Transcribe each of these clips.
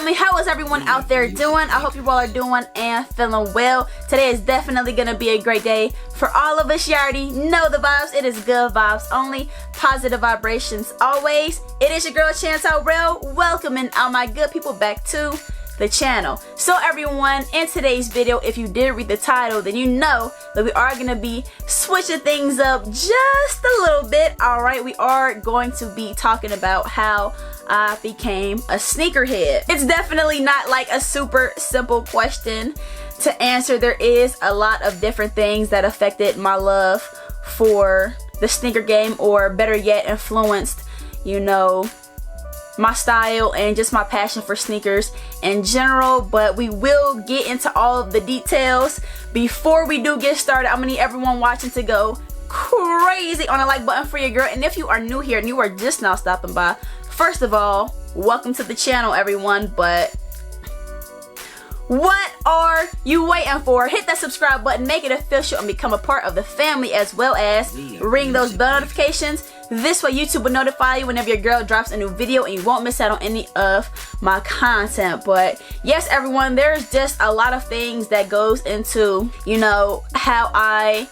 family, how is everyone out there doing? I hope you all are doing and feeling well. Today is definitely gonna be a great day for all of us. You already know the vibes. It is good vibes only, positive vibrations always. It is your girl Chantal Real, welcoming all my good people back to the channel. So everyone, in today's video, if you did read the title, then you know that we are gonna be switching things up just a little bit. All right, we are going to be talking about how I became a sneakerhead. It's definitely not like a super simple question to answer. There is a lot of different things that affected my love for the sneaker game, or better yet, influenced, you know, my style and just my passion for sneakers in general. But we will get into all of the details. Before we do get started, I'm gonna need everyone watching to go crazy on the like button for your girl. And if you are new here and you are just now stopping by, first of all, welcome to the channel, everyone. But what are you waiting for? Hit that subscribe button, make it official, and become a part of the family, as well as ring those bell notifications. This way YouTube will notify you whenever your girl drops a new video and you won't miss out on any of my content. But yes, everyone, there's just a lot of things that goes into, you know, how I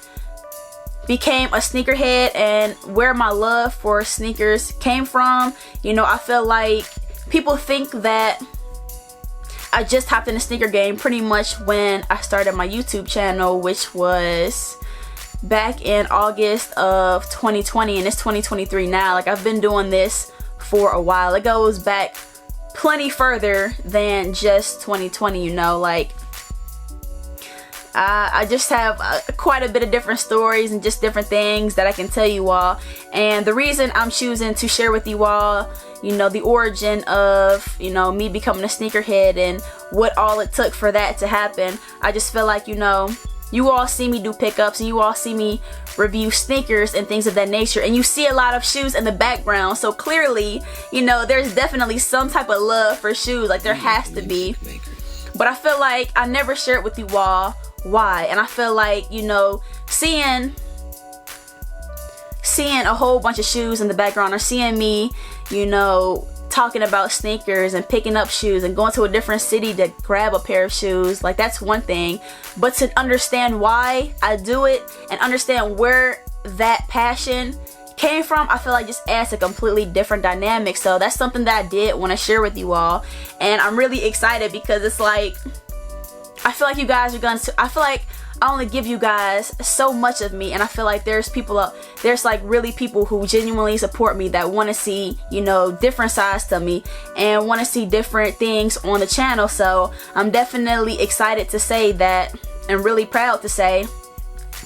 became a sneakerhead and where my love for sneakers came from. You know, I feel like people think that I just hopped in the sneaker game pretty much when I started my YouTube channel, which was back in August of 2020, and it's 2023 now. Like, I've been doing this for a while. It goes back plenty further than just 2020, you know. Like, I just have quite a bit of different stories and just different things that I can tell you all. And the reason I'm choosing to share with you all, you know, the origin of, you know, me becoming a sneakerhead and what all it took for that to happen, I just feel like, you know, you all see me do pickups and you all see me review sneakers and things of that nature, and you see a lot of shoes in the background. So clearly, you know, there's definitely some type of love for shoes. Like, there has to be. But I feel like I never shared with you all why. And I feel like, you know, seeing a whole bunch of shoes in the background, or seeing me, you know, talking about sneakers and picking up shoes and going to a different city to grab a pair of shoes, like, that's one thing. But to understand why I do it and understand where that passion came from, I feel like just adds a completely different dynamic. So that's something that I did want to share with you all, and I'm really excited because it's like, I feel like you guys are gonna, I feel like I only give you guys so much of me, and I feel like there's people there's like really people who genuinely support me, that want to see, you know, different sides to me and want to see different things on the channel. So I'm definitely excited to say that, and really proud to say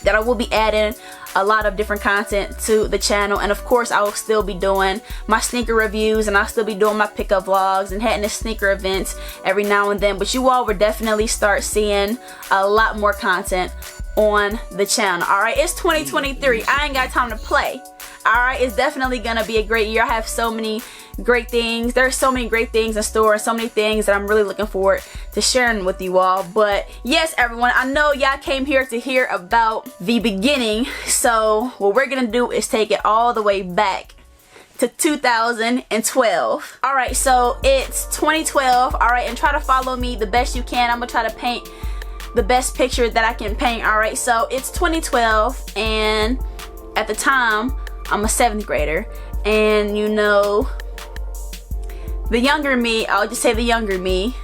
that I will be adding a lot of different content to the channel. And of course, I will still be doing my sneaker reviews, and I'll still be doing my pickup vlogs and heading to sneaker events every now and then. But you all will definitely start seeing a lot more content on the channel. Alright, it's 2023. I ain't got time to play. Alright, it's definitely gonna be a great year. I have so many great things. There's so many great things in store, and so many things that I'm really looking forward to sharing with you all. But yes, everyone, I know y'all came here to hear about the beginning, so what we're gonna do is take it all the way back to 2012. Alright, so it's 2012. Alright, and try to follow me the best you can. I'm gonna try to paint the best picture that I can paint. Alright, so it's 2012, and at the time I'm a 7th grader, and you know, the younger me, I'll just say the younger me,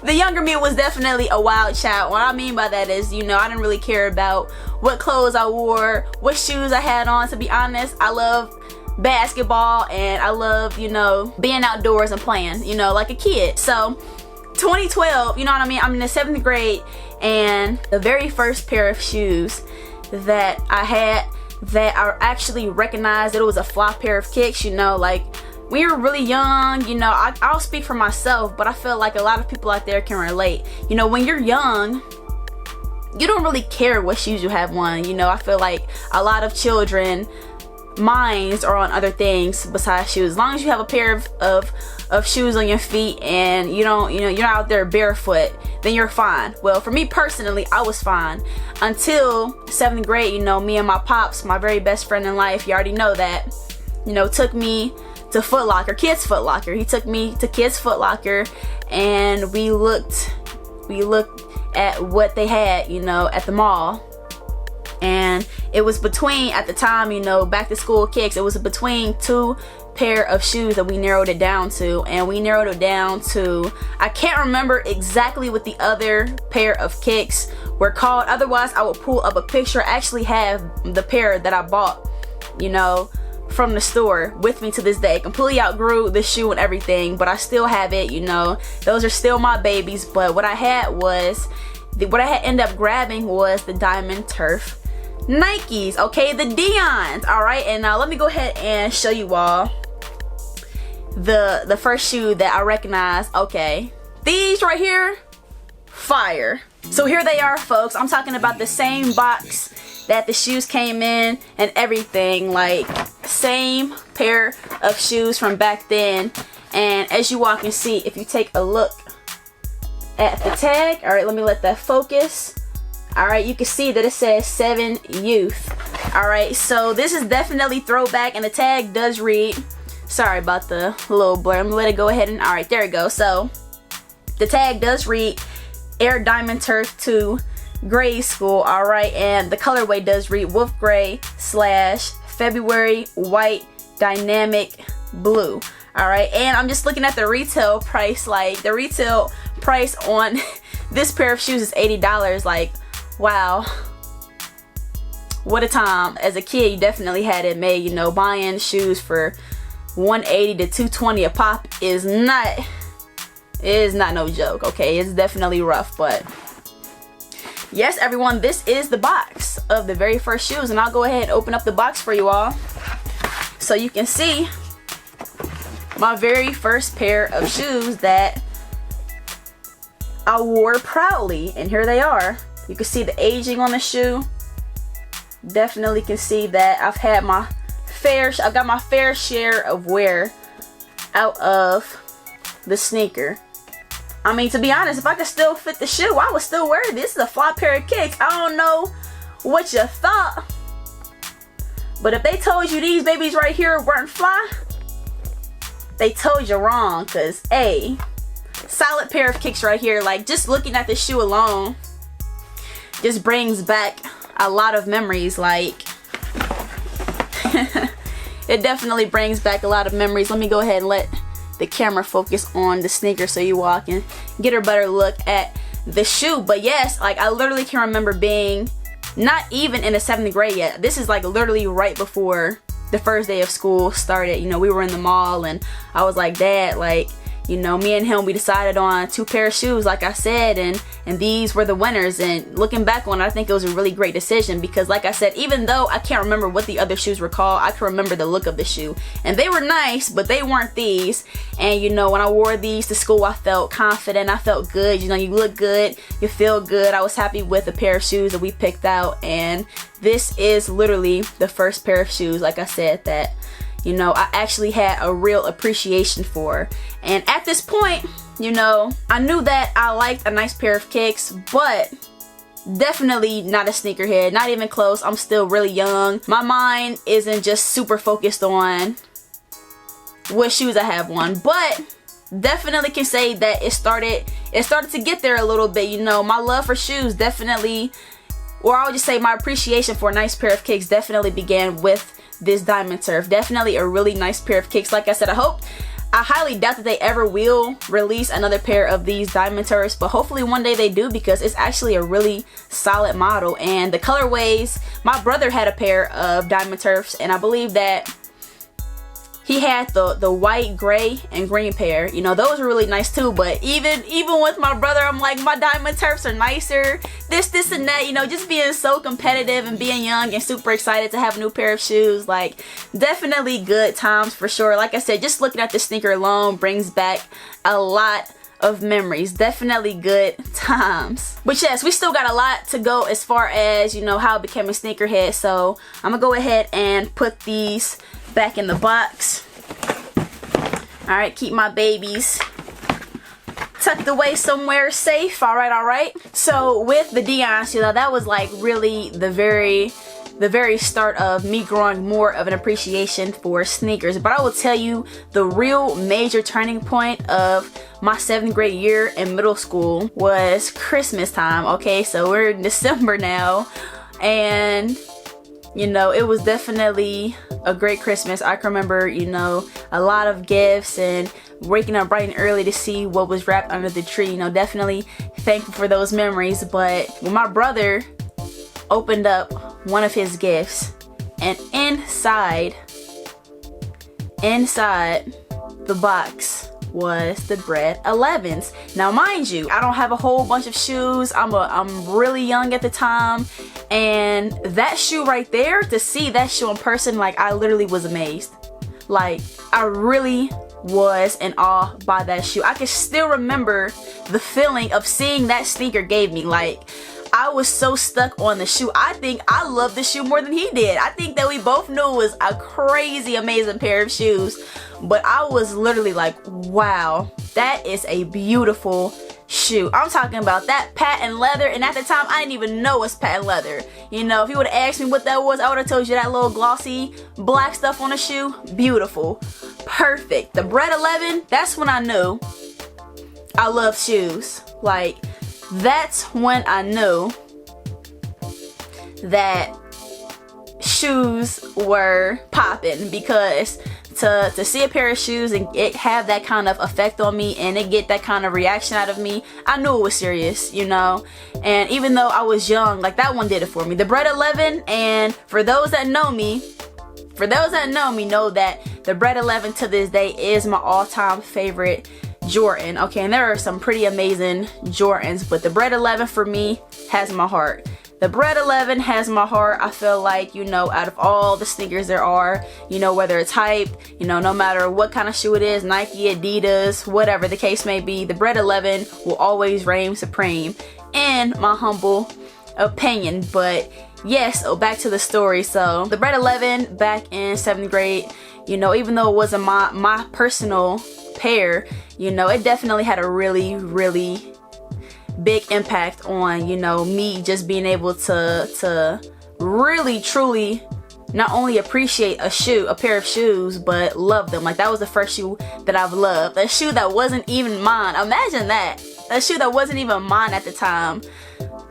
the younger me was definitely a wild child. What I mean by that is, you know, I didn't really care about what clothes I wore, what shoes I had on. To be honest, I love basketball, and I love, you know, being outdoors and playing, you know, like a kid. So 2012, you know what I mean, I'm in the 7th grade, and the very first pair of shoes that I had that I actually recognized that it was a fly pair of kicks, you know, like, when you're really young, you know, I'll speak for myself, but I feel like a lot of people out there can relate. You know, when you're young, you don't really care what shoes you have on. You know, I feel like a lot of children minds are on other things besides shoes. As long as you have a pair of shoes on your feet and you don't, you know, you're not out there barefoot, then you're fine. Well, for me personally, I was fine until 7th grade. You know, me and my pops, my very best friend in life, you already know that, you know, took me to Foot Locker, Kids Foot Locker. He took me to Kids Foot Locker, and we looked at what they had, you know, at the mall. And it was between, at the time, you know, back to school kicks, it was between 2 pair of shoes that we narrowed it down to. And we narrowed it down to, I can't remember exactly what the other pair of kicks were called, otherwise I would pull up a picture. I actually have the pair that I bought, you know, from the store with me to this day. Completely outgrew the shoe and everything, but I still have it, you know. Those are still my babies. But what I had ended up grabbing was the Diamond Turf Nikes, okay, the Dion's. All right, and now let me go ahead and show you all the first shoe that I recognize. Okay, these right here, fire. So here they are, folks. I'm talking about the same box that the shoes came in and everything, like same pair of shoes from back then. And as you all can see, if you take a look at the tag, all right, let me let that focus. All right, you can see that it says 7 Youth. All right, so this is definitely throwback, and the tag does read, sorry about the little blur, I'm gonna let it go ahead and, all right, there we go. So the tag does read Air Diamond Turf 2 Grade School, all right, and the colorway does read Wolf Gray / February White Dynamic Blue. All right, and I'm just looking at the retail price. Like, the retail price on this pair of shoes is $80. Like, wow, what a time. As a kid, you definitely had it made. You know, buying shoes for $180 to $220 a pop is not no joke. Okay, it's definitely rough. But yes, everyone, this is the box of the very first shoes, and I'll go ahead and open up the box for you all so you can see my very first pair of shoes that I wore proudly. And here they are. You can see the aging on the shoe. Definitely can see that I've got my fair share of wear out of the sneaker. I mean, to be honest, if I could still fit the shoe, I would still wear it. This is a fly pair of kicks. I don't know what you thought, but if they told you these babies right here weren't fly, they told you wrong. Cause solid pair of kicks right here. Like, just looking at the shoe alone just brings back a lot of memories. Like, it definitely brings back a lot of memories. Let me go ahead and let the camera focus on the sneaker so you all can get a better look at the shoe. But yes, like, I literally can remember being not even in the 7th grade yet. This is like literally right before the first day of school started. You know, we were in the mall, and I was like, Dad, like, you know, me and him, we decided on 2 pair of shoes, like I said, and these were the winners. And looking back on it, I think it was a really great decision, because like I said, even though I can't remember what the other shoes were called, I can remember the look of the shoe. And they were nice, but they weren't these. And you know, when I wore these to school, I felt confident, I felt good. You know, you look good, you feel good. I was happy with the pair of shoes that we picked out, and this is literally the first pair of shoes, like I said, that, you know, I actually had a real appreciation for. And at this point, you know, I knew that I liked a nice pair of kicks, but definitely not a sneakerhead, not even close. I'm still really young. My mind isn't just super focused on what shoes I have on, but definitely can say that it started to get there a little bit. You know, my love for shoes definitely, or I would just say my appreciation for a nice pair of kicks definitely began with this Diamond Turf. Definitely a really nice pair of kicks. Like I said, I highly doubt that they ever will release another pair of these Diamond Turfs, but hopefully one day they do, because it's actually a really solid model. And the colorways, my brother had a pair of Diamond Turfs, and I believe that he had the white, gray, and green pair. You know, those were really nice too. But even with my brother, I'm like, my Diamond Turfs are nicer. This and that. You know, just being so competitive and being young and super excited to have a new pair of shoes. Like, definitely good times for sure. Like I said, just looking at the sneaker alone brings back a lot of memories. Definitely good times. But yes, we still got a lot to go as far as, you know, how I became a sneakerhead. So I'm gonna go ahead and put these back in the box. Alright, keep my babies tucked away somewhere safe. Alright. So with the Dion's, you know, that was like really the very the very start of me growing more of an appreciation for sneakers. But I will tell you, the real major turning point of my 7th grade year in middle school was Christmas time. Okay, so we're in December now, and you know, it was definitely a great Christmas. I can remember, you know, a lot of gifts and waking up bright and early to see what was wrapped under the tree. You know, definitely thankful for those memories. But when my brother opened up one of his gifts, and inside the box was the Bred 11s. Now mind you, I don't have a whole bunch of shoes. I'm really young at the time, and that shoe right there, to see that shoe in person, like, I literally was amazed. Like, I really was in awe by that shoe. I can still remember the feeling of seeing that sneaker gave me. Like, I was so stuck on the shoe. I think I loved the shoe more than he did. I think that we both knew it was a crazy amazing pair of shoes, but I was literally like, wow, that is a beautiful shoe. I'm talking about that patent leather, and at the time I didn't even know it's patent leather. You know, if you would have asked me what that was, I would have told you that little glossy black stuff on the shoe. Beautiful, perfect. The Bred 11, that's when I knew I love shoes. Like, that's when I knew that shoes were popping, because to see a pair of shoes and it have that kind of effect on me and it get that kind of reaction out of me, I knew it was serious, you know. And even though I was young, like, that one did it for me. The Bred 11, and for those that know me know that the Bred 11 to this day is my all-time favorite Jordan. Okay, and there are some pretty amazing Jordans, but the Bred 11 for me has my heart. The Bred 11 has my heart. I feel like, you know, out of all the sneakers there are, you know, whether it's hype, you know, no matter what kind of shoe it is, Nike, Adidas, whatever the case may be, the Bred 11 will always reign supreme in my humble opinion. But yes, so back to the story. So the Bred 11 back in 7th grade, you know, even though it wasn't my personal pair, you know, it definitely had a really big impact on, you know, me just being able to really truly not only appreciate a pair of shoes, but love them. Like, that was the first shoe that I've loved. A shoe that wasn't even mine. Imagine that. A shoe that wasn't even mine at the time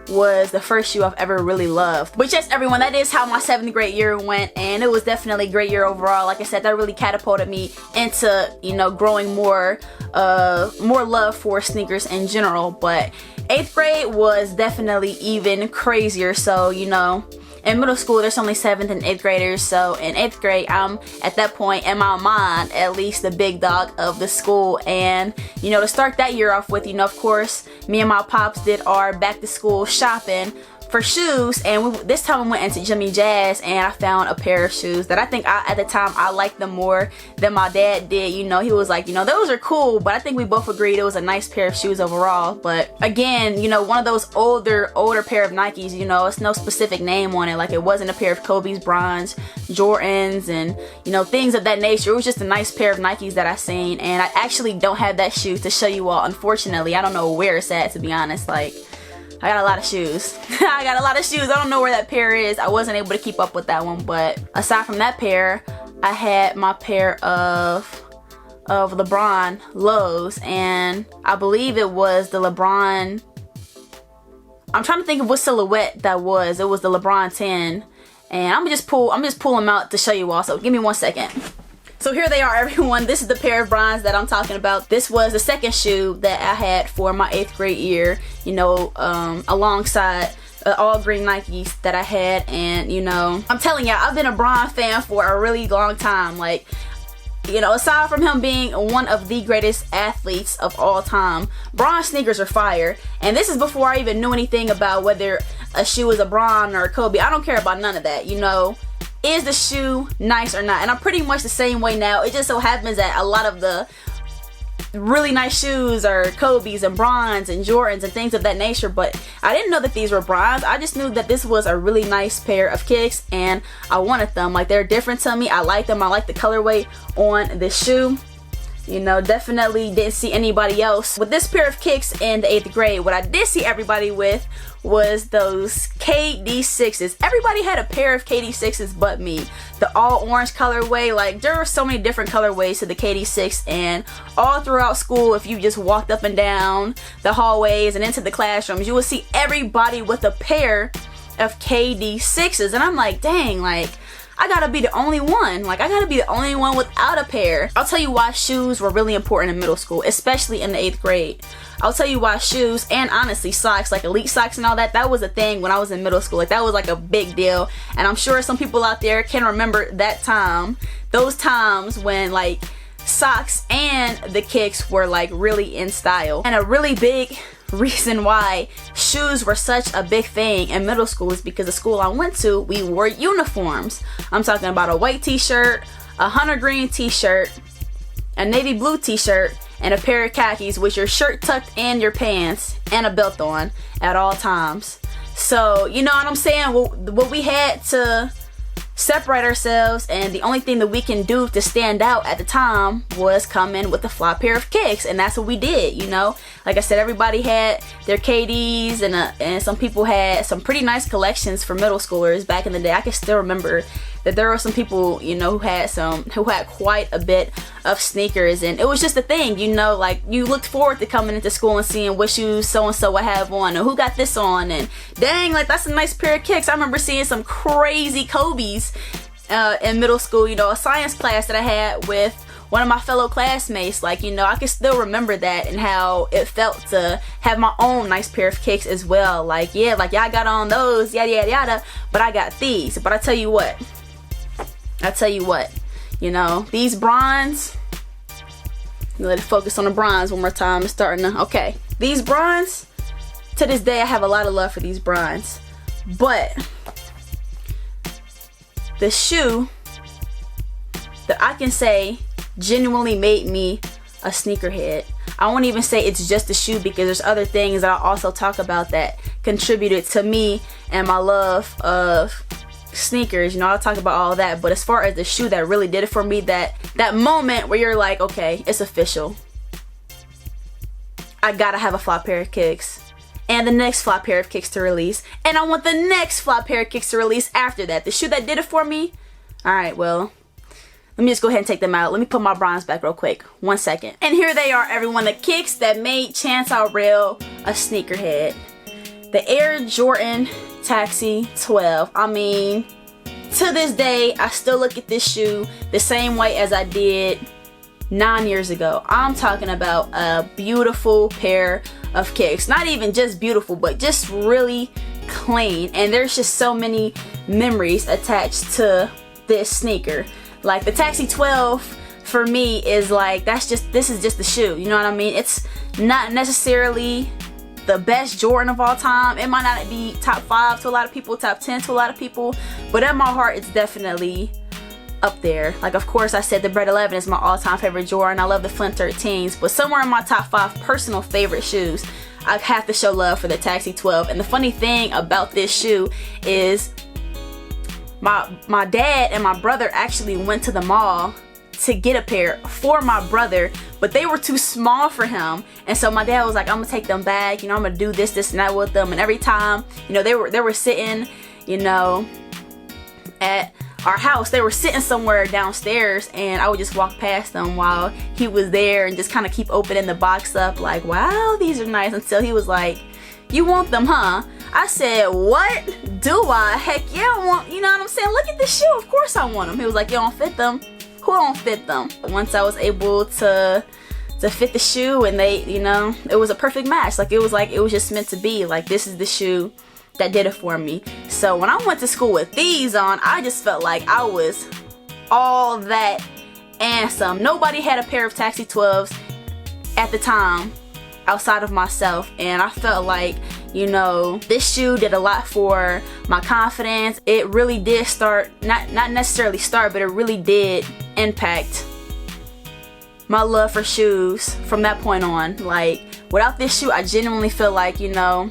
was the first shoe I've ever really loved. But yes, everyone, that is how my 7th grade year went, and it was definitely a great year overall. Like I said, that really catapulted me into, you know, growing more love for sneakers in general. But 8th grade was definitely even crazier. So, you know, in middle school there's only 7th and 8th graders, so in 8th grade I'm at that point in my mind at least the big dog of the school. And you know, to start that year off with, you know, of course me and my pops did our back to school shopping for shoes, and this time we went into Jimmy Jazz, and I found a pair of shoes that I think at the time I liked them more than my dad did. You know, he was like, you know, those are cool, but I think we both agreed it was a nice pair of shoes overall. But again, you know, one of those older pair of Nikes, you know, it's no specific name on it. Like, it wasn't a pair of Kobe's bronze Jordans and, you know, things of that nature. It was just a nice pair of Nikes that I seen, and I actually don't have that shoe to show you all, unfortunately. I don't know where it's at, to be honest. Like, I got a lot of shoes. I got a lot of shoes. I don't know where that pair is. I wasn't able to keep up with that one. But aside from that pair, I had my pair of LeBron lows, and I believe it was the LeBron, I'm trying to think of what silhouette that was. It was the LeBron 10, and I'm just pull them out to show you all. So give me one second. So here they are, everyone. This is the pair of bronze that I'm talking about. This was the second shoe that I had for my 8th grade year, you know, alongside all green Nikes that I had. And, you know, I'm telling you, I've been a Bron fan for a really long time. Like, you know, aside from him being one of the greatest athletes of all time, Bron sneakers are fire. And this is before I even knew anything about whether a shoe is a Bron or a Kobe. I don't care about none of that, you know. Is the shoe nice or not? And I'm pretty much the same way now. It just so happens that a lot of the really nice shoes are Kobe's and Brons and Jordans and things of that nature, but I didn't know that these were Brons. I just knew that this was a really nice pair of kicks, and I wanted them. Like, they're different to me. I like them. I like the colorway on this shoe. You know, definitely didn't see anybody else with this pair of kicks in the 8th grade. What I did see everybody with was those KD6s. Everybody had a pair of KD6s but me. The all orange colorway, like there were so many different colorways to the KD6, and all throughout school, if you just walked up and down the hallways and into the classrooms, you would see everybody with a pair of KD6s. And I'm like, dang, like I gotta be the only one. Like I gotta be the only one without a pair. I'll tell you why shoes were really important in middle school, especially in the 8th grade. I'll tell you why shoes, and honestly socks, like elite socks and all that, that was a thing when I was in middle school. Like that was like a big deal. And I'm sure some people out there can remember that time, those times when like socks and the kicks were like really in style. And a really big reason why shoes were such a big thing in middle school is because the school I went to, we wore uniforms. I'm talking about a white t-shirt, a hunter green t-shirt, a navy blue t-shirt, and a pair of khakis with your shirt tucked in your pants and a belt on at all times. So you know what I'm saying? What we had to separate ourselves, and the only thing that we can do to stand out at the time was come in with a fly pair of kicks, and that's what we did. You know, like I said, everybody had their KDs, and some people had some pretty nice collections for middle schoolers back in the day. I can still remember that there were some people, you know, who had quite a bit of sneakers, and it was just a thing, you know, like you looked forward to coming into school and seeing what shoes so and so would have on, or who got this on, and dang, like that's a nice pair of kicks. I remember seeing some crazy Kobe's in middle school, you know, a science class that I had with one of my fellow classmates. Like, you know, I can still remember that and how it felt to have my own nice pair of kicks as well. Like, yeah, like y'all got on those, yada yada yada, but I got these. But I tell you what, you know, these bronze, let it focus on the bronze one more time. It's starting to, okay, these bronze, to this day I have a lot of love for these bronze, but the shoe that I can say genuinely made me a sneakerhead, I won't even say it's just the shoe, because there's other things that I'll also talk about that contributed to me and my love of sneakers. You know, I'll talk about all that, but as far as the shoe that really did it for me, that moment where you're like, okay, it's official, I gotta have a fly pair of kicks, and the next fly pair of kicks to release, and I want the next fly pair of kicks to release after that. The shoe that did it for me, alright, well, let me just go ahead and take them out. Let me put my bronze back real quick. 1 second. And here they are, everyone. The kicks that made Chance Real a sneakerhead. The Air Jordan Taxi 12. I mean, to this day, I still look at this shoe the same way as I did 9 years ago. I'm talking about a beautiful pair of kicks. Not even just beautiful, but just really clean. And there's just so many memories attached to this sneaker. Like the Taxi 12 for me is like, this is just the shoe, you know what I mean? It's not necessarily the best Jordan of all time. It might not be top 5 to a lot of people, top 10 to a lot of people, but in my heart it's definitely up there. Like, of course, I said the Bread 11 is my all-time favorite Jordan. I love the Flint 13s, but somewhere in my top 5 personal favorite shoes, I have to show love for the Taxi 12. And the funny thing about this shoe is my dad and my brother actually went to the mall to get a pair for my brother, but they were too small for him, and so my dad was like, I'm gonna take them back, you know, I'm gonna do this and that with them. And every time, you know, they were sitting, you know, at our house, they were sitting somewhere downstairs, and I would just walk past them while he was there and just kind of keep opening the box up like, wow, these are nice, until he was like, you want them, huh? I said, what do I? Heck yeah, I want, you know what I'm saying? Look at this shoe, of course I want them. He was like, you don't fit them? Who don't fit them? Once I was able to fit the shoe, and they, you know, it was a perfect match. Like it was just meant to be. Like, this is the shoe that did it for me. So when I went to school with these on, I just felt like I was all that and some. Nobody had a pair of Taxi 12s at the time outside of myself, and I felt like, you know, this shoe did a lot for my confidence. It really did start, not necessarily start, but it really did impact my love for shoes from that point on. Like, without this shoe, I genuinely feel like, you know,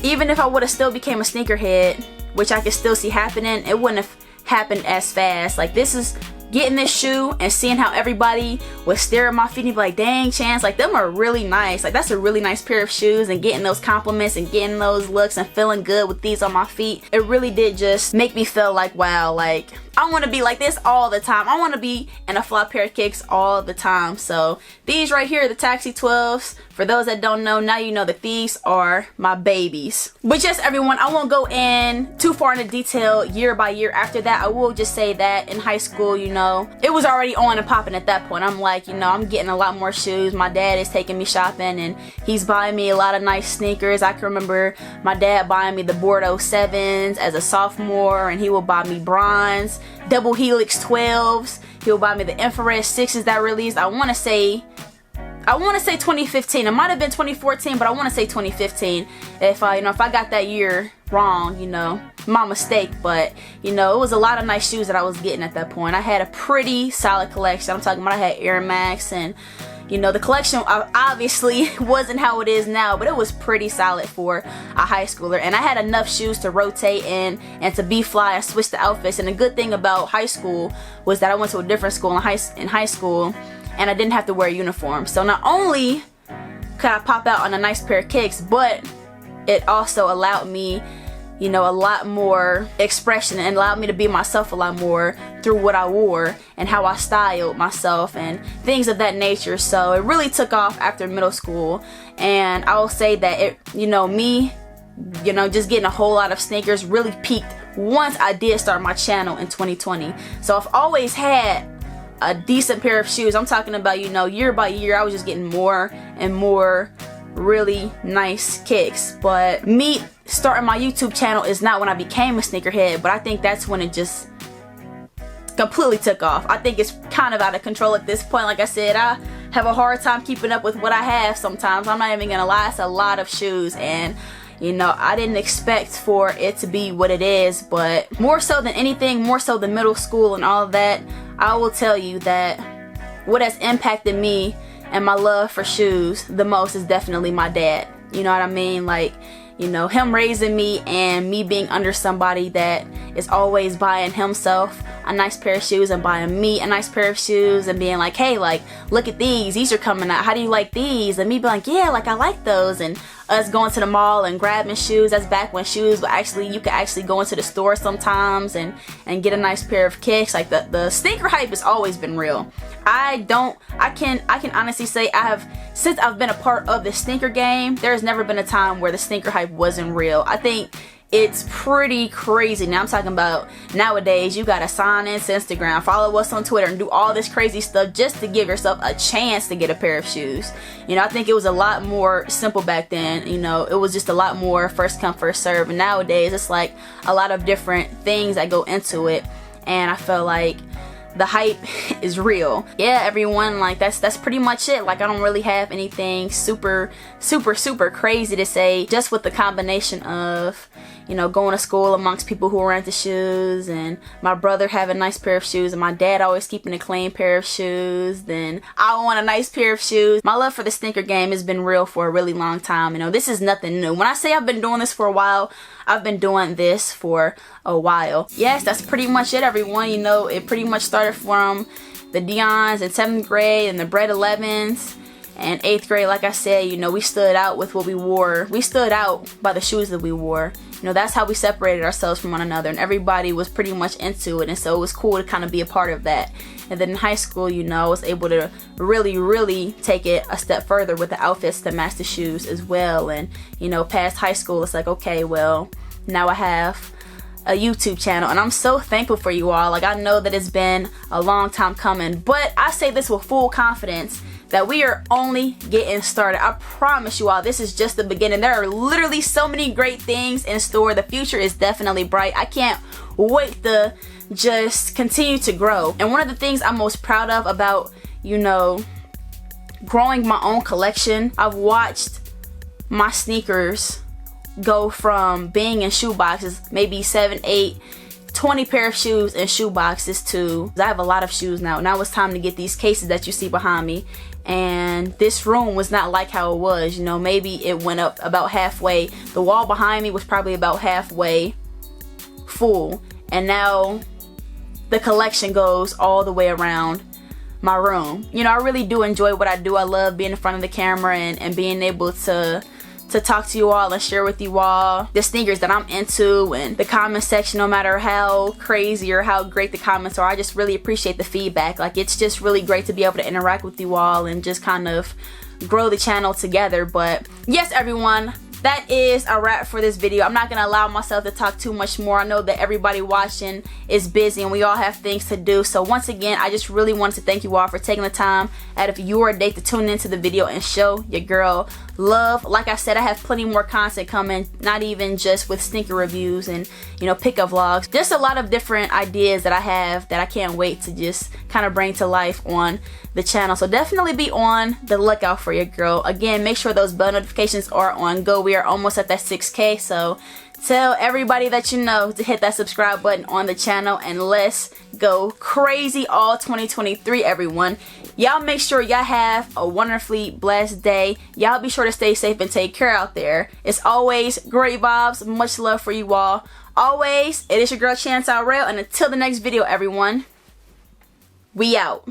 even if I would have still became a sneakerhead, which I could still see happening, it wouldn't have happened as fast. Like, this is getting this shoe and seeing how everybody would stare at my feet and be like, dang, Chance, like them are really nice. Like that's a really nice pair of shoes, and getting those compliments and getting those looks and feeling good with these on my feet, it really did just make me feel like, wow, like I want to be like this all the time. I want to be in a fly pair of kicks all the time. So these right here, the Taxi 12s, for those that don't know, now you know that these are my babies. But yes, everyone, I won't go in too far into detail year by year after that. I will just say that in high school, you know, it was already on and popping at that point. I'm like, you know, I'm getting a lot more shoes. My dad is taking me shopping and he's buying me a lot of nice sneakers. I can remember my dad buying me the Bordeaux 7s as a sophomore, and he will buy me bronze double helix 12s. He'll buy me the infrared 6s that released. I want to say 2015. It might have been 2014, but I want to say 2015. If I got that year wrong, you know, my mistake. But you know, it was a lot of nice shoes that I was getting at that point. I had a pretty solid collection. I'm talking about I had Air Max, and you know, the collection obviously wasn't how it is now, but it was pretty solid for a high schooler. And I had enough shoes to rotate in and to be fly and switch the outfits. And the good thing about high school was that I went to a different school in high school, and I didn't have to wear a uniform. So not only could I pop out on a nice pair of kicks, but it also allowed me, you know, a lot more expression and allowed me to be myself a lot more through what I wore and how I styled myself and things of that nature. So it really took off after middle school, and I will say that it, you know, me, you know, just getting a whole lot of sneakers really peaked once I did start my channel in 2020. So I've always had a decent pair of shoes. I'm talking about, you know, year by year I was just getting more and more really nice kicks. But me starting my YouTube channel is not when I became a sneakerhead, but I think that's when it just completely took off. I think it's kind of out of control at this point. Like I said, I have a hard time keeping up with what I have sometimes. I'm not even gonna lie, it's a lot of shoes, and you know, I didn't expect for it to be what it is. But more so than anything, more so than middle school and all of that, I will tell you that what has impacted me and my love for shoes the most is definitely my dad. You know what I mean? Like, you know, him raising me and me being under somebody that is always buying himself a nice pair of shoes and buying me a nice pair of shoes and being like, hey, like, look at these are coming out, how do you like these? And me being like, yeah, like I like those. And us going to the mall and grabbing shoes. That's back when shoes were actually, you could actually go into the store sometimes and get a nice pair of kicks. Like the sneaker hype has always been real. I can honestly say since I've been a part of the sneaker game, there's never been a time where the sneaker hype wasn't real. I think it's pretty crazy. Now I'm talking about nowadays, you gotta sign into Instagram, follow us on Twitter, and do all this crazy stuff just to give yourself a chance to get a pair of shoes. You know, I think it was a lot more simple back then. You know, it was just a lot more first come, first serve. And nowadays, it's like a lot of different things that go into it. And I feel like the hype is real. Yeah, everyone, like that's pretty much it. Like I don't really have anything super crazy to say, just with the combination of, you know, going to school amongst people who are into shoes, and my brother having a nice pair of shoes, and my dad always keeping a clean pair of shoes, then I want a nice pair of shoes. My love for the sneaker game has been real for a really long time. You know, this is nothing new. When I say I've been doing this for a while, I've been doing this for a while. Yes, that's pretty much it, everyone. You know, it pretty much started from the Dion's in 7th grade and the Bread 11s. And 8th grade, like I said, you know, we stood out with what we wore. We stood out by the shoes that we wore. You know, that's how we separated ourselves from one another, and everybody was pretty much into it, and so it was cool to kind of be a part of that. And then in high school, you know, I was able to really take it a step further with the outfits that match the shoes as well. And, you know, past high school, it's like, okay, well, now I have a YouTube channel, and I'm so thankful for you all. Like, I know that it's been a long time coming, but I say this with full confidence that we are only getting started. I promise you all, this is just the beginning. There are literally so many great things in store. The future is definitely bright. I can't wait to just continue to grow. And one of the things I'm most proud of about, you know, growing my own collection, I've watched my sneakers go from being in shoe boxes, maybe 7, 8, 20 pair of shoes in shoe boxes, to I have a lot of shoes now. Now it's time to get these cases that you see behind me. And this room was not like how it was, you know, maybe it went up about halfway. The wall behind me was probably about halfway full, and now the collection goes all the way around my room. You know, I really do enjoy what I do. I love being in front of the camera and being able to talk to you all and share with you all the sneakers that I'm into, and the comment section, no matter how crazy or how great the comments are, I just really appreciate the feedback. Like, it's just really great to be able to interact with you all and just kind of grow the channel together. But yes, everyone, that is a wrap for this video. I'm not gonna allow myself to talk too much more. I know that everybody watching is busy and we all have things to do. So once again, I just really wanted to thank you all for taking the time out of your day to tune into the video and show your girl love. Like I said, I have plenty more content coming, not even just with sneaker reviews and, you know, pickup vlogs. Just a lot of different ideas that I have that I can't wait to just kind of bring to life on the channel. So definitely be on the lookout for your girl. Again, make sure those bell notifications are on go. We are almost at that 6K, so tell everybody that you know to hit that subscribe button on the channel, and let's go crazy all 2023, everyone. Y'all make sure y'all have a wonderfully blessed day. Y'all be sure to stay safe and take care out there. It's always great vibes. Much love for you all. Always, it is your girl Chance Rail, and until the next video, everyone, we out.